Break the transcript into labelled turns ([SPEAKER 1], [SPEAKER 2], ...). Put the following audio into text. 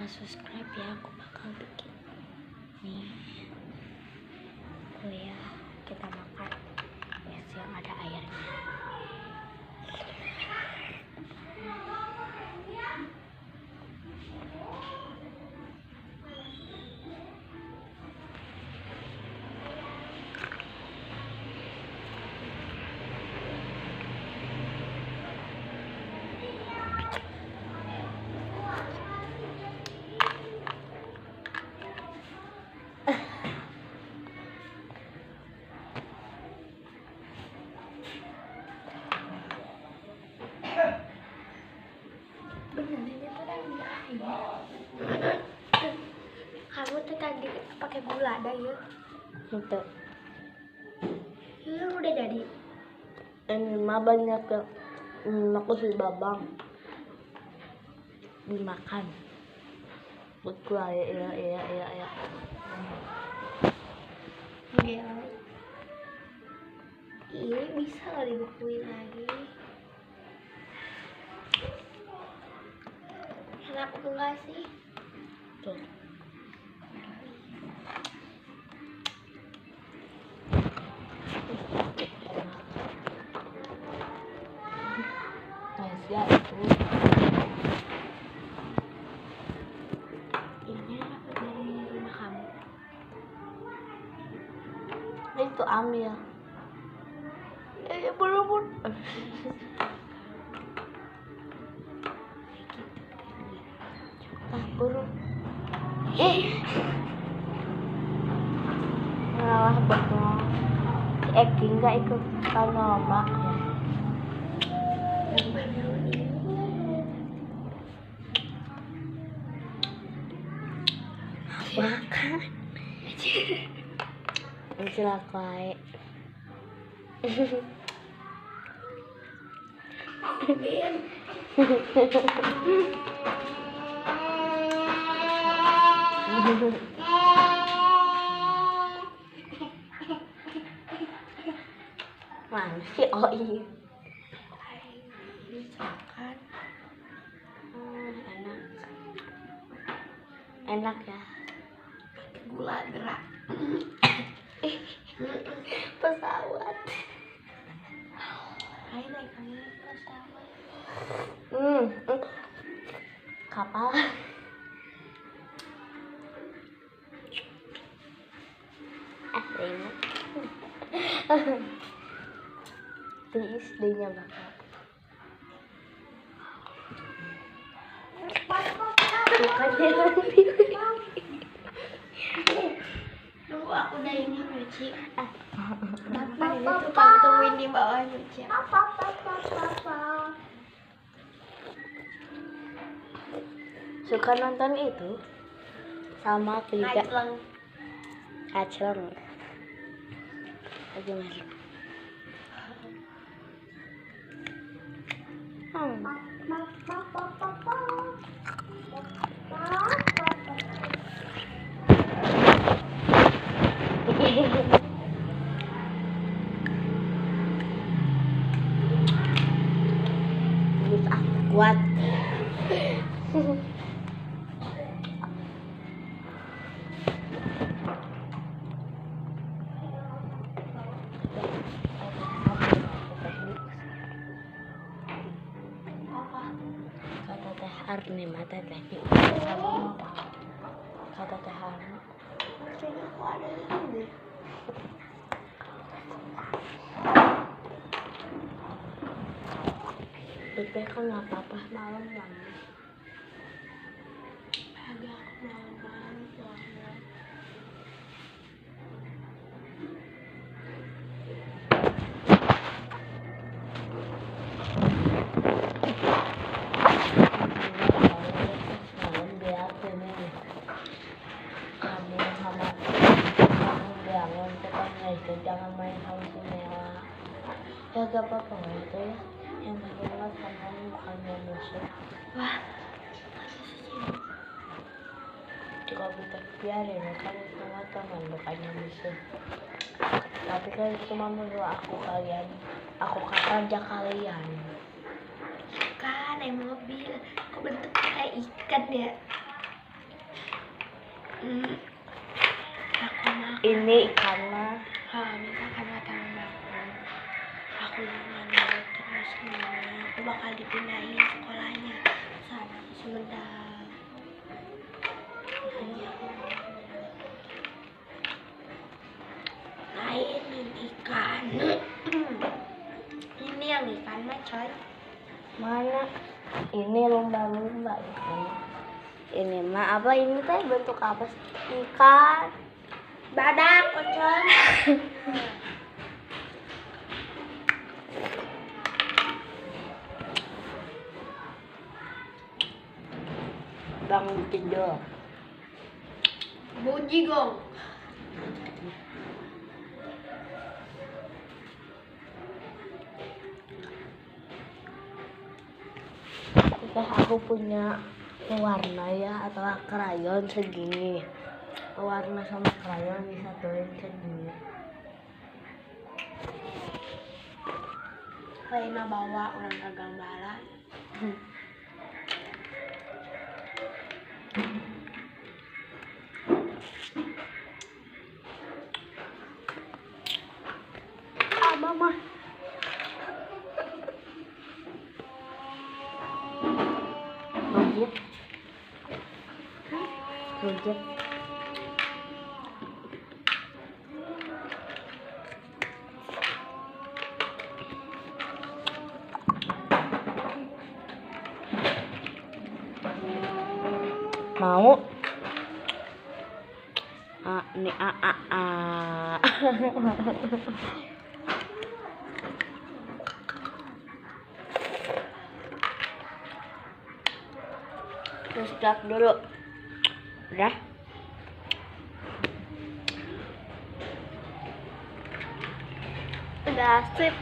[SPEAKER 1] lupa subscribe ya, aku bakal bikin nih. Oh ya, kita makan es yang ada airnya. Benernya tuh yang air. Kamu tuh tadi pakai gula ada ya?
[SPEAKER 2] Itu.
[SPEAKER 1] Iya udah jadi.
[SPEAKER 2] Ini mah banyak ya. Aku si babang dimakan. Betul ya.
[SPEAKER 1] Iya. Ini bisa loh dibukuin lagi. Enak enggak sih?
[SPEAKER 2] Tuh. Ya itu.
[SPEAKER 1] Ini apa dari rumah kamu?
[SPEAKER 2] Itu ambil. Belum. Burung. Malah bengong. Si Eki nggak ikut lomba ya.
[SPEAKER 1] Makan.
[SPEAKER 2] Silakai. Mana sih? Oh iya.
[SPEAKER 1] Makan.
[SPEAKER 2] Enak. Enak ya.
[SPEAKER 1] Gula gerak.
[SPEAKER 2] Pesawat.
[SPEAKER 1] Ayo naik kamu pesawat.
[SPEAKER 2] Kapal. Lima. Tiis D-nya bakal. Bukannya nanti.
[SPEAKER 1] Tunggu aku udah ini nyuci. Bapak ini tuh kamu tungguin di bawah nyuci.
[SPEAKER 2] Suka nonton itu sama aku juga. Aclong. Lagi masuk. Terus aku kuat. Kata teh Arni mata teh kata teh Arni.
[SPEAKER 1] Kayaknya aku ada ini.
[SPEAKER 2] Itu kan nggak apa-apa malam banget.
[SPEAKER 1] Agak aku malam banget soalnya.
[SPEAKER 2] Malam biar ini kamu sama kamu bangun pokoknya itu jangan main handphone mewah. Ya gak apa-apa itu ya. Yang penting mah kamu bukannya musuh.
[SPEAKER 1] Wah,
[SPEAKER 2] Kalau kita biarin kan semua teman bukannya musuh. Tapi kan cuma menurut aku kalian, aku kerja kalian.
[SPEAKER 1] kan naik mobil, kok bentuknya kayak ikan ya? Aku mah
[SPEAKER 2] Ini ikan mah.
[SPEAKER 1] misalkan kata aku jangan lulus terus gimana, aku bakal dipindahin sekolahnya sana ke Sumedang. Makanya aku lain yang ikan. Ini yang ikan mah coy.
[SPEAKER 2] Mana? Ini lumba-lumba ikan. Ini mah apa ini teh bentuk apa sih? Ikan.
[SPEAKER 1] Badak coy.
[SPEAKER 2] Bang tidur.
[SPEAKER 1] Bujigong.
[SPEAKER 2] Jika aku punya pewarna ya atau krayon segini, pewarna sama krayon disatuin segini.
[SPEAKER 1] Lain bawa orang kagambala.
[SPEAKER 2] Abah mah. Rujit. Rujit. Mau? Ini Terus stop dulu. Udah.
[SPEAKER 1] Udah sip.